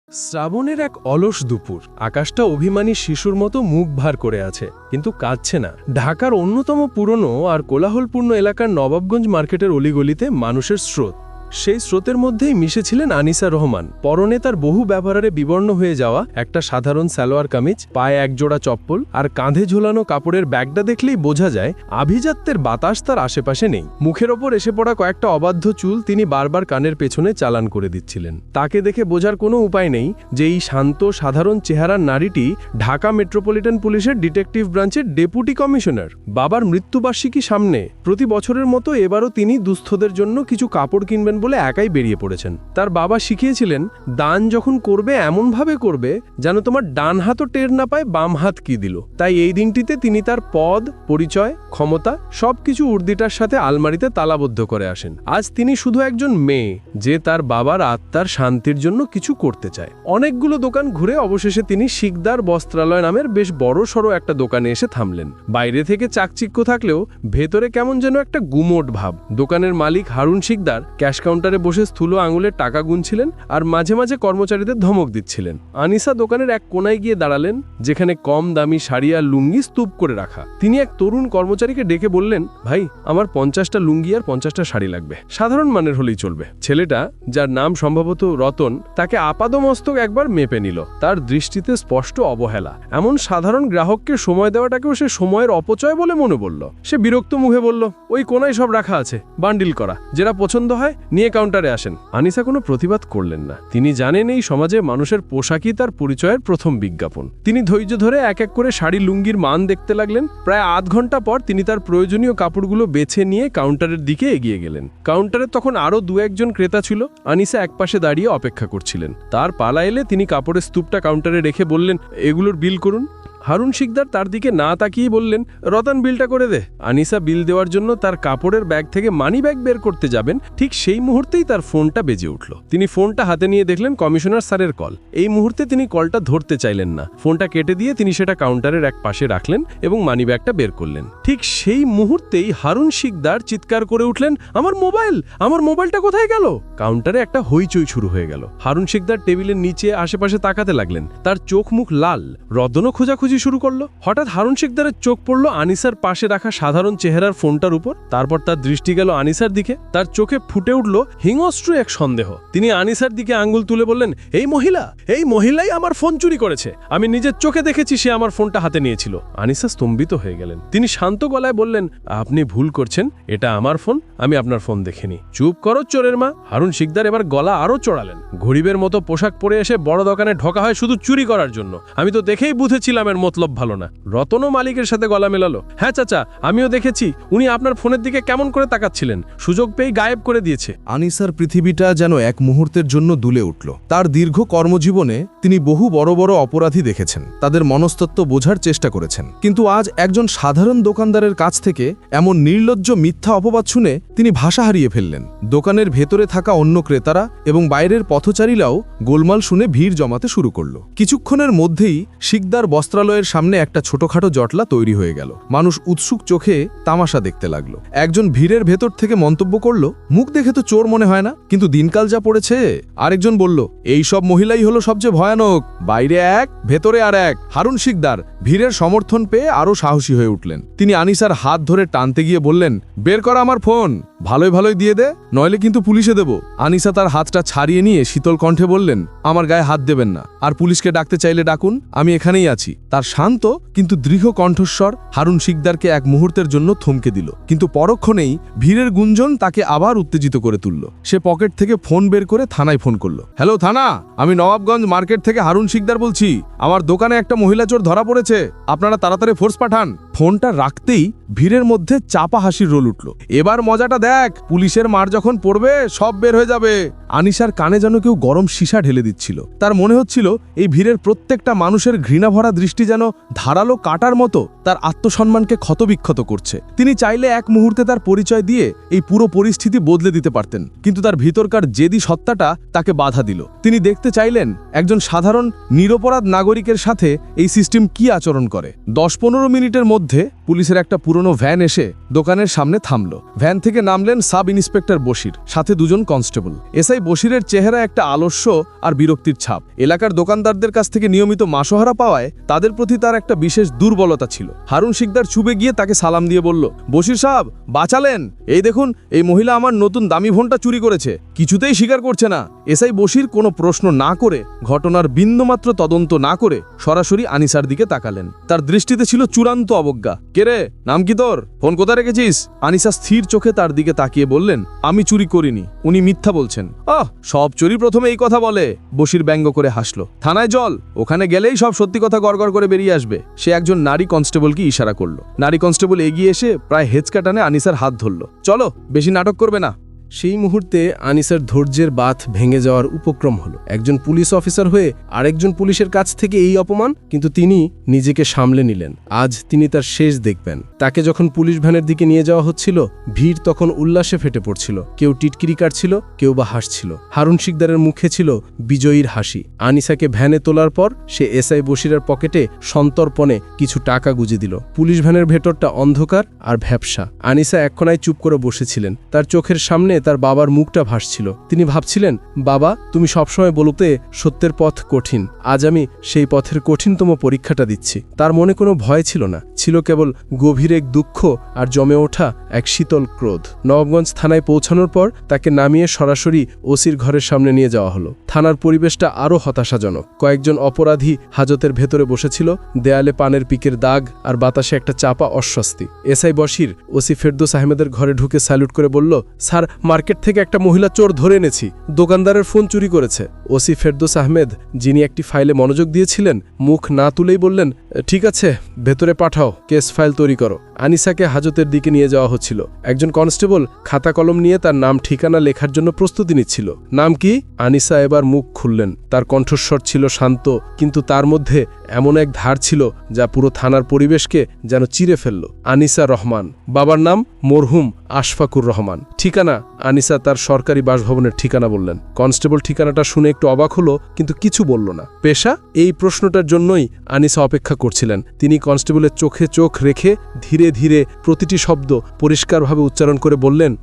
শ্রাবণের এক অলস দুপুর, আকাশটা অভিমানী শিশুর মতো মুখ ভার করে আছে, কিন্তু কাঁদছে না। ঢাকার অন্যতম পুরনো আর কোলাহলপূর্ণ এলাকার নবাবগঞ্জ মার্কেটের অলিগলিতে মানুষের স্রোত। সেই স্রোতের মধ্যেই মিশেছিলেন আনিসা রহমান। পরনে তার বহু ব্যবহারে বিবর্ণ হয়ে যাওয়া একটা সাধারণ সালোয়ার কামিজ, পায়ে একজোড়া চপ্পল আর কাঁধে ঝোলানো কাপড়ের ব্যাগটা দেখলেই বোঝা যায় আভিজাত্যের বাতাস তার আশেপাশে নেই। মুখের ওপর এসে পড়া কয়েকটা অবাধ্য চুল তিনি বারবার কানের পেছনে চালান করে দিচ্ছিলেন। তাকে দেখে বোঝার কোনো উপায় নেই যে এই শান্ত সাধারণ চেহারার নারীটি ঢাকা মেট্রোপলিটন পুলিশের ডিটেকটিভ ব্রাঞ্চের ডেপুটি কমিশনার। বাবার মৃত্যুবার্ষিকী সামনে, প্রতি বছরের মতো এবারও তিনি দুস্থদের জন্য কিছু কাপড় কিনবেন বলে একাই বেরিয়ে পড়েছেন। তার বাবা শিখিয়েছিলেন, দান যখন করবে এমনভাবে করবে যেন তোমার ডান হাতও টের না পায় বাম হাত কি দিল। তাই এই দিনটিতে তিনি তার পদ, পরিচয়, ক্ষমতা সবকিছু উর্দিটার সাথে আলমারিতে তালাবদ্ধ করে আসেন। আজ তিনি শুধু একজন মেয়ে যে তার বাবার আত্মার শান্তির জন্য কিছু করতে চায়। অনেকগুলো দোকান ঘুরে অবশেষে তিনি শিকদার বস্ত্রালয় নামের বেশ বড় সড়ো একটা দোকানে এসে থামলেন। বাইরে থেকে চাকচিক্য থাকলেও ভেতরে কেমন যেন একটা গুমোট ভাব। দোকানের মালিক হারুন শিকদার ক্যাশ কাউন্টারে বসে স্থূল আঙুলের টাকা গুনছিলেন আর মাঝে মাঝে কর্মচারীদের ধমক দিচ্ছিলেন। আনিসা দোকানের এক কোনায় গিয়ে দাঁড়ালেন, যেখানে কম দামি শাড়ি আর লুঙ্গি স্তূপ করে রাখা। তিনি এক তরুণ কর্মচারীকে ডেকে বললেন, ভাই, আমার 50টা লুঙ্গি আর 50টা শাড়ি লাগবে, সাধারণ মানের হলেই চলবে। ছেলেটা, যার নাম সম্ভবত রতন, তাকে আপাদমস্তক একবার মেপে নিল। তার দৃষ্টিতে স্পষ্ট অবহেলা। এমন সাধারণ গ্রাহককে সময় দেওয়াটাকেও সে সময়ের অপচয় বলে মনে বলল। সে বিরক্ত মুখে বলল, ওই কোনায় সব রাখা আছে, বান্ডিল করা, যেটা পছন্দ হয় নিয়ে কাউন্টারে আসেন। আনিসা কোনো প্রতিবাদ করলেন না। তিনি জানেন এই সমাজে মানুষের পোশাকই তার পরিচয়ের প্রথম বিজ্ঞাপন। তিনি ধৈর্য ধরে এক এক করে শাড়ি লুঙ্গির মান দেখতে লাগলেন। প্রায় আধ ঘন্টা পর তিনি তার প্রয়োজনীয় কাপড়গুলো বেছে নিয়ে কাউন্টারের দিকে এগিয়ে গেলেন। কাউন্টারে তখন আরও দু একজন ক্রেতা ছিল। আনিসা একপাশে দাঁড়িয়ে অপেক্ষা করছিলেন। তার পালা এলে তিনি কাপড়ের স্তূপটা কাউন্টারে রেখে বললেন, এগুলোর বিল করুন। হারুন শিকদার তার দিকে না তাকিয়ে বললেন, রতন, বিলটা করে দে। আনিসা বিল দেওয়ার জন্য তার কাপড়ের ব্যাগ থেকে মানি ব্যাগ বের করতে যাবেন, ঠিক সেই মুহূর্তেই তার ফোনটা বেজে উঠল। তিনি ফোনটা হাতে নিয়ে দেখলেন কমিশনার স্যারের কল। এই মুহূর্তে তিনি কলটা ধরতে চাইলেন না। ফোনটা কেটে দিয়ে তিনি সেটা কাউন্টারের এক পাশে রাখলেন এবং মানি ব্যাগটা বের করলেন। ঠিক সেই মুহূর্তেই হারুন শিকদার চিৎকার করে উঠলেন, আমার মোবাইল, আমার মোবাইলটা কোথায় গেল? কাউন্টারে একটা হইচই শুরু হয়ে গেল। হারুন শিকদার টেবিলের নিচে আশেপাশে তাকাতে লাগলেন। তার চোখ মুখ লাল। রতনও খোঁজাখুঁজি শুরু করলো। হঠাৎ হারুন শিকদারের চোখ পড়ল আনিসার পাশে রাখা সাধারণ চেহারার ফোনটার উপর। তারপর তার দৃষ্টি গেল আনিসার দিকে। তার চোখে ফুটে উঠল হিংস্র এক সন্দেহ। তিনি আনিসার দিকে আঙ্গুল তুলে বললেন, এই মহিলাই আমার ফোন চুরি করেছে। আমি নিজের চোখে দেখেছি সে আমার ফোনটা হাতে নিয়েছিল। আনিসা স্তম্ভিত হয়ে গেলেন। তিনি শান্ত গলায় বললেন, আপনি ভুল করছেন, এটা আমার ফোন, আমি আপনার ফোন দেখিনি। চুপ করো চোরের মা। হারুন শিকদার এবার গলা আরো চড়ালেন। গরিবের মতো পোশাক পরে এসে বড় দোকানে ঢোকা হয় শুধু চুরি করার জন্য। আমি তো দেখেই বুঝেছিলাম এর মতলব ভালো না। রতনও মালিকের সাথে গলা মেলালো, হ্যাঁ চাচা, আমিও দেখেছি উনি আপনার ফোনের দিকে কেমন করে তাকাচ্ছিলেন, সুযোগ পেয়ে গায়েব করে দিয়েছে। আনিসার পৃথিবীটা যেন এক মুহূর্তের জন্য দুলে উঠল। তার দীর্ঘ কর্মজীবনে তিনি বহু বড় বড় অপরাধী দেখেছেন, তাদের মনস্তত্ত্ব বোঝার চেষ্টা করেছেন, কিন্তু আজ একজন সাধারণ দোকানদারের কাছ থেকে এমন নির্লজ্জ মিথ্যা অপবাদ শুনে তিনি ভাষা হারিয়ে ফেললেন। দোকানের ভেতরে থাকা অন্য ক্রেতারা এবং বাইরের পথচারীরাও গোলমাল শুনে ভিড় জমাতে শুরু করল। কিছুক্ষণের মধ্যেই শিকদার বস্ত্রালয়ের সামনে একটা ছোটখাটো জটলা তৈরি হয়ে গেল। মানুষ উৎসুক চোখে তামাশা দেখতে লাগলো। একজন ভিড়ের ভেতর থেকে মন্তব্য করল, মুখ দেখে তো চোর মনে হয় না, কিন্তু দিনকাল যা পড়েছে। আরেকজন বলল, এই সব মহিলাই হলো সবচেয়ে ভয়ানক, বাইরে এক, ভেতরে আর এক। হারুন শিকদার ভিড়ের সমর্থন পেয়ে আরো সাহসী হয়ে উঠলেন। তিনি আনিসার হাত ধরে টানতে গিয়ে বললেন, বের কর আমার ফোন, ভালোই ভালোই দিয়ে দে, নইলে কিন্তু পুলিশে দেব। আনিসা তার হাতটা ছাড়িয়ে নিয়ে শীতল কণ্ঠে বললেন, আমার গায়ে হাত দেবেন না, আর পুলিশকে ডাকতে চাইলে ডাকুন, আমি এখানেই আছি। তার শান্ত কিন্তু দৃঢ় কণ্ঠস্বর হারুন শিকদারকে এক মুহূর্তের জন্য থমকে দিল, কিন্তু পরক্ষণেই ভিড়ের গুঞ্জন তাকে আবার উত্তেজিত করে তুলল। সে পকেট থেকে ফোন বের করে থানায় ফোন করল। হ্যালো থানা, আমি নবাবগঞ্জ মার্কেট থেকে হারুন শিকদার বলছি। আমার দোকানে একটা মহিলা চোর ধরা পড়েছে, আপনারা তাড়াতাড়ি ফোর্স পাঠান। ফোনটা রাখতেই ভিড়ের মধ্যে চাপা হাসির রোল উঠল। এবার মজাটা দেখ, পুলিশের মার যখন পড়বে সব বের হয়ে যাবে। আনিসার কানে যেন কেউ গরম সীসা ঢেলে দিচ্ছিল। তার মনে হচ্ছিল এই ভিড়ের প্রত্যেকটা মানুষের ঘৃণা ভরা দৃষ্টি যেন ধারালো কাটার মতো তার আত্মসম্মানকে ক্ষতবিক্ষত করছে। তিনি চাইলে এক মুহূর্তে তার পরিচয় দিয়ে এই পুরো পরিস্থিতি বদলে দিতে পারতেন, কিন্তু তার ভিতরকার জেদি সত্তাটা তাকে বাধা দিল। তিনি দেখতে চাইলেন একজন সাধারণ নিরপরাধ নাগরিকের সাথে এই সিস্টেম কি আচরণ করে। 10-15 মিনিটের মধ্যে পুলিশের একটা পুরনো ভ্যান এসে দোকানের সামনে থামল। ভ্যান থেকে নামলেন সাব ইন্সপেক্টর বশির, সাথে দুজন কনস্টেবল। এসআই এসআই বশিরের চেহারা একটা আলস্য আর বিরক্তির ছাপ। এলাকার দোকানদারদের কাছ থেকে নিয়মিত মাসোহারা পাওয়ায় তাদের প্রতি তার একটা বিশেষ দুর্বলতা ছিল। হারুন শিকদার ছুবে গিয়ে তাকে সালাম দিয়ে বলল, বশির সাহেব, বাঁচালেন। এই দেখুন, এই মহিলা আমার নতুন দামি ফোনটা চুরি করেছে। কিছুতেই স্বীকার করছে না। এসআই বশির কোনো প্রশ্ন না করে, ঘটনার বিন্দুমাত্র তদন্ত না করে সরাসরি আনিসার দিকে তাকালেন। তার দৃষ্টিতে ছিল চূড়ান্ত অবজ্ঞা। কে রে, নাম কি তোর? ফোন কোথায় রেখেছিস? আনিসা স্থির চোখে তার দিকে তাকিয়ে বললেন, আমি চুরি করিনি। উনি মিথ্যা বলছেন। সব চুরি প্রথমে এই কথা বলে। বশির ব্যঙ্গ করে হাসল। থানায় চল, ওখানে গেলেই সব সত্যি কথা গড়গড় করে বেরিয়ে আসবে। সে একজন নারী কনস্টেবলকে ইশারা করলো। নারী কনস্টেবল এগিয়ে এসে প্রায় হেঁচকা টানে আনিসার হাত ধরল। চলো, বেশি নাটক করবে না। সেই মুহূর্তে আনিসার ধৈর্যের বাঁধ ভেঙে যাওয়ার উপক্রম হলো। একজন পুলিশ অফিসার হয়ে আরেকজন পুলিশের কাছ থেকে এই অপমান, কিন্তু তিনি নিজেকে সামলে নিলেন। আজ তিনি তার শেষ দেখবেন। তাকে যখন পুলিশ ভ্যানের দিকে নিয়ে যাওয়া হচ্ছিল, ভিড় তখন উল্লাসে ফেটে পড়ছিল। কেউ টিটকিরি কাটছিল, কেউ বা হাসছিল। হারুন শিকদারের মুখে ছিল বিজয়ীর হাসি। আনিসাকে ভ্যানে তোলার পর সে এসআই বশিরের পকেটে সন্তর্পণে কিছু টাকা গুজে দিল। পুলিশ ভ্যানের ভেতরটা অন্ধকার আর ভ্যাপসা। আনিসা এক্ষণায় চুপ করে বসেছিলেন। তার চোখের সামনে তার বাবার মুখটা ভাসছিল। তিনি ভাবছিলেন, বাবা, তুমি সবসময় বলতে সত্যের পথ কঠিন। আজ আমি সেই পথের কঠিনতম পরীক্ষাটা দিচ্ছি। তার মনে কোনো ভয় ছিল না, ছিল কেবল গভীর এক দুঃখ আর জমে ওঠা এক শীতল ক্রোধ। নবাবগঞ্জ থানায় পৌঁছানোর পর তাকে নামিয়ে সরাসরি ওসির ঘরের সামনে নিয়ে যাওয়া হলো। থানার পরিবেশটা আরও হতাশাজনক। কয়েকজন অপরাধী হাজতের ভেতরে বসেছিল। দেয়ালে পানের পিকের দাগ আর বাতাসে একটা চাপা অস্বস্তি। এসআই বশির ওসি ফেরদৌস আহমেদের ঘরে ঢুকে স্যালুট করে বলল, স্যার, মার্কেট থেকে একটা মহিলা চোর ধরে এনেছি। দোকানদারের ফোন চুরি করেছে। ওসি ফেরদৌস আহমেদ, যিনি একটি ফাইলে মনোযোগ দিয়েছিলেন, মুখ না তুলেই বললেন, ঠিক আছে, ভেতরে পাঠাও, কেস ফাইল তৈরি করো। আনিসাকে হাজতের দিকে নিয়ে যাওয়া হচ্ছিল। একজন কনস্টেবল খাতা কলম নিয়ে তার নাম ঠিকানা লেখার জন্য প্রস্তুতি নিচ্ছিল। নাম কি? আনিসা এবার মুখ খুললেন। তার কণ্ঠস্বর ছিল শান্ত, কিন্তু তার মধ্যে এমন এক ধার ছিল যা পুরো থানার পরিবেশকে যেন চিরে ফেলল। আনিসা রহমান। বাবার নাম মরহুম আশফাকুর রহমান। ঠিকানা? আনিসা তার সরকারি বাসভবনের ঠিকানা বললেন। কনস্টেবল ঠিকানাটা শুনে একটু অবাক হলো, কিন্তু কিছু বলল না। পেশা? এই প্রশ্নটার জন্যই আনিসা অপেক্ষা করছিলেন। তিনি কনস্টেবলের চোখে চোখ রেখে ধীরে ধীরে প্রতিটি শব্দ পরিষ্কারভাবে উচ্চারণ করে বললেন,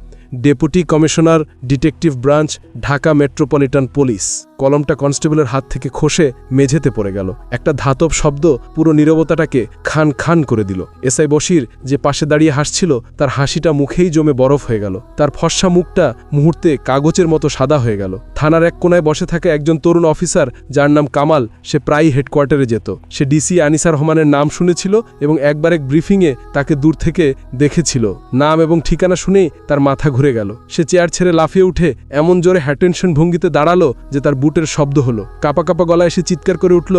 deputy commissioner, detective branch, Dhaka metropolitan police. কলমটা কনস্টেবলের হাত থেকে খসে মেঝেতে পড়ে গেল। একটা ধাতব শব্দ পুরো নীরবতাটাকে খান খান করে দিল। এসআই বশির, যে পাশে দাঁড়িয়ে হাসছিল, তার হাসিটা মুখেই জমে বরফ হয়ে গেল। তার ফর্সা মুখটা মুহূর্তে কাগজের মতো সাদা হয়ে গেল। থানার এক কোনায় বসে থাকা একজন তরুণ অফিসার, যার নাম কামাল, সে প্রায়ই হেডকোয়ার্টারে যেত। সে ডিসি আনিসা রহমানের নাম শুনেছিল এবং একবার এক ব্রিফিংয়ে তাকে দূর থেকে দেখেছিল। নাম এবং ঠিকানা শুনেই তার মাথা ঘুরে গেল। সে চেয়ার ছেড়ে লাফিয়ে উঠে এমন জোরে হ্যাটেনশন ভঙ্গিতে দাঁড়ালো যে তার বুটের শব্দ হলো। কাপা কাপা গলায় এসে চিৎকার করে উঠল,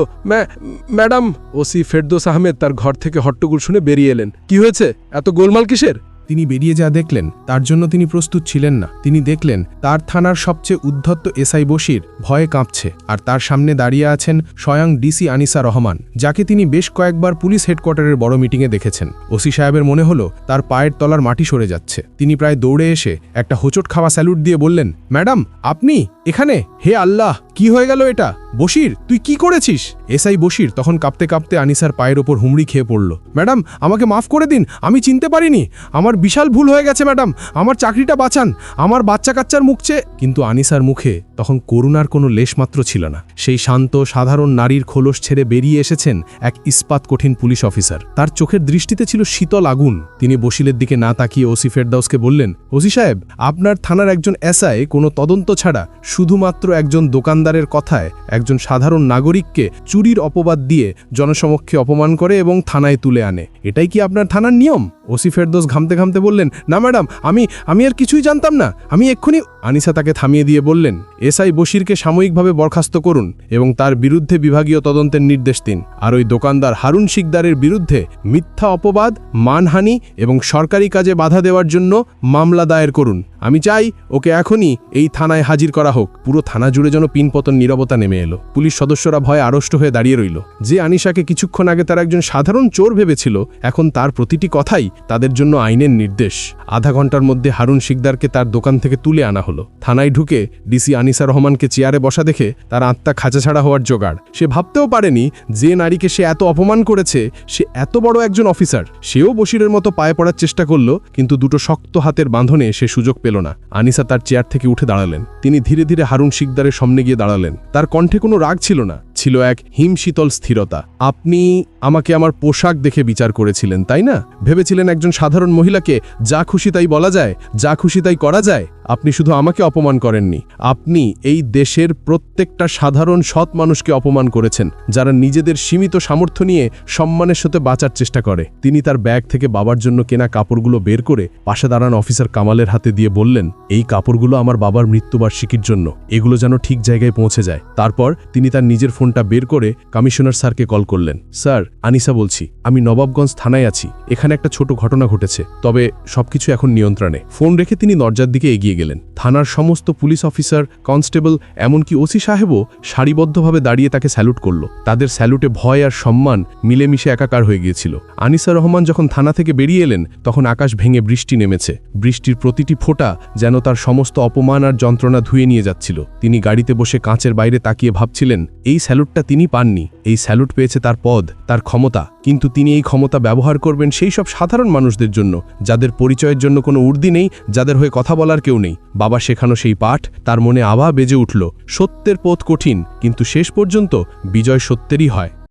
ম্যাডাম! ওসি ফেরদৌস আহমেদ তার ঘর থেকে হট্টগোল শুনে বেরিয়ে এলেন। কি হয়েছে? এত গোলমাল কিসের? তিনি বেরিয়ে যা দেখলেন তার জন্য তিনি প্রস্তুত ছিলেন না। তিনি দেখলেন তার থানার সবচেয়ে উদ্ধত্ত এসআই বশির ভয়ে কাঁপছে, আর তার সামনে দাঁড়িয়ে আছেন স্বয়ং ডিসি আনিসা রহমান, যাকে তিনি বেশ কয়েকবার পুলিশ হেডকোয়ার্টারের বড় মিটিংয়ে দেখেছেন। ওসি সাহেবের মনে হলো তার পায়ের তলার মাটি সরে যাচ্ছে। তিনি প্রায় দৌড়ে এসে একটা হোঁচট খাওয়া স্যালুট দিয়ে বললেন, ম্যাডাম, আপনি এখানে? হে আল্লাহ, কি হয়ে গেল এটা? বশির, তুই কি করেছিস? এসআই বশির তখন কাঁপতে কাঁপতে আনিসার পায়ের ওপর হুমড়ি খেয়ে পড়ল। ম্যাডাম, আমাকে মাফ করে দিন, আমি চিনতে পারিনি। আমার বিশাল ভুল হয়ে গেছে ম্যাডাম, আমার চাকরিটা বাঁচান, আমার বাচ্চা কাচ্চার মুখছে। কিন্তু আনিসার মুখে তখন করুণার কোনো লেশমাত্র ছিল না। সেই শান্ত সাধারণ নারীর খোলস ছেড়ে বেরিয়ে এসেছেন এক ইস্পাত কঠিন পুলিশ অফিসার। তার চোখের দৃষ্টিতে ছিল শীতল আগুন। তিনি বশিরের দিকে না তাকিয়ে ওসি ফেরদাউসকে বললেন, ওসি সাহেব, আপনার থানার একজন এসআই কোনো তদন্ত ছাড়া শুধুমাত্র একজন দোকানদারের কথায় একজন সাধারণ নাগরিককে চুরির অপবাদ দিয়ে জনসমক্ষে অপমান করে এবং থানায় তুলে আনে। এটাই কি আপনার থানার নিয়ম? ওসি ফেরদৌস ঘামতে ঘামতে বললেন, না ম্যাডাম, আমি আর কিছুই জানতাম না, আমি এক্ষুনি। আনিসা তাকে থামিয়ে দিয়ে বললেন, এসআই বশিরকে সাময়িকভাবে বরখাস্ত করুন এবং তার বিরুদ্ধে বিভাগীয় তদন্তের নির্দেশ দিন। আর ওই দোকানদার হারুন শিকদারের বিরুদ্ধে মিথ্যা অপবাদ, মানহানি এবং সরকারি কাজে বাধা দেওয়ার জন্য মামলা দায়ের করুন। আমি চাই ওকে এখনই এই থানায় হাজির করা হোক। পুরো থানা জুড়ে যেন পিনপতন নীরবতা নেমে এলো। পুলিশ সদস্যরা ভয়ে আড়ষ্ট হয়ে দাঁড়িয়ে রইল। যে আনিসাকে কিছুক্ষণ আগে তার একজন সাধারণ চোর ভেবেছিল, এখন তার প্রতিটি কথাই তাদের জন্য আইনের নির্দেশ। আধা ঘন্টার মধ্যে হারুন শিকদারকে তার দোকান থেকে তুলে আনা হলো। থানায় ঢুকে ডিসি আনিসা রহমানকে চেয়ারে বসা দেখে তার আত্মা খাঁচাছাড়া হওয়ার জোগাড়। সে ভাবতেও পারেনি যে নারীকে সে এত অপমান করেছে সে এত বড় একজন অফিসার। সেও বশিরের মতো পায়ে পড়ার চেষ্টা করল, কিন্তু দুটো শক্ত হাতের বাঁধনে সে সুযোগ পেল না। আনিসা তার চেয়ার থেকে উঠে দাঁড়ালেন। তিনি ধীরে ধীরে হারুন শিকদারের সামনে গিয়ে দাঁড়ালেন। তার কণ্ঠে কোনো রাগ ছিল না, ছিল এক হিমশীতল স্থিরতা। আপনি আমাকে আমার পোশাক দেখে বিচার করেছিলেন, তাই না? ভেবেছিলেন একজন সাধারণ মহিলাকে যা খুশি তাই বলা যায়, যা খুশি তাই করা যায়। আপনি শুধু আমাকে অপমান করেননি, আপনি এই দেশের প্রত্যেকটা সাধারণ সৎ মানুষকে অপমান করেছেন, যারা নিজেদের সীমিত সামর্থ্য নিয়ে সম্মানের সাথে বাঁচার চেষ্টা করে। তিনি তার ব্যাগ থেকে বাবার জন্য কেনা কাপড়গুলো বের করে পাশে দাঁড়ানো অফিসার কামালের হাতে দিয়ে বললেন, এই কাপড়গুলো আমার বাবার মৃত্যুবার্ষিকীর জন্য, এগুলো যেন ঠিক জায়গায় পৌঁছে যায়। তারপর তিনি তার নিজের ফোনটা বের করে কমিশনার স্যারকে কল করলেন। স্যার, আনিসা বলছি, আমি নবাবগঞ্জ থানায় আছি। এখানে একটা ছোট ঘটনা ঘটেছে, তবে সবকিছু এখন নিয়ন্ত্রণে। ফোন রেখে তিনি দরজার দিকে এগিয়ে গেলেন। থানার সমস্ত পুলিশ অফিসার, কনস্টেবল, এমনকি ওসি সাহেবও সারিবদ্ধভাবে দাঁড়িয়ে তাকে স্যালুট করল। তাদের স্যালুটে ভয় আর সম্মান মিলেমিশে একাকার হয়ে গিয়েছিল। আনিসা রহমান যখন থানা থেকে বেরিয়ে এলেন, তখন আকাশ ভেঙে বৃষ্টি নেমেছে। বৃষ্টির প্রতিটি ফোঁটা যেন তার সমস্ত অপমান আর যন্ত্রণা ধুয়ে নিয়ে যাচ্ছিল। তিনি গাড়িতে বসে কাঁচের বাইরে তাকিয়ে ভাবছিলেন, এই স্যালুটটা তিনি পাননি, এই স্যালুট পেয়েছে তার পদ, তার ক্ষমতা। কিন্তু তিনি এই ক্ষমতা ব্যবহার করবেন সেই সব সাধারণ মানুষদের জন্য, যাদের পরিচয়ের জন্য কোনো উর্দি নেই, যাদের হয়ে কথা বলার কেউ নেই। বাবা শেখানো সেই পাঠ তার মনে আবার বেজে উঠল। সত্যের পথ কঠিন, কিন্তু শেষ পর্যন্ত বিজয় সত্যেরই হয়।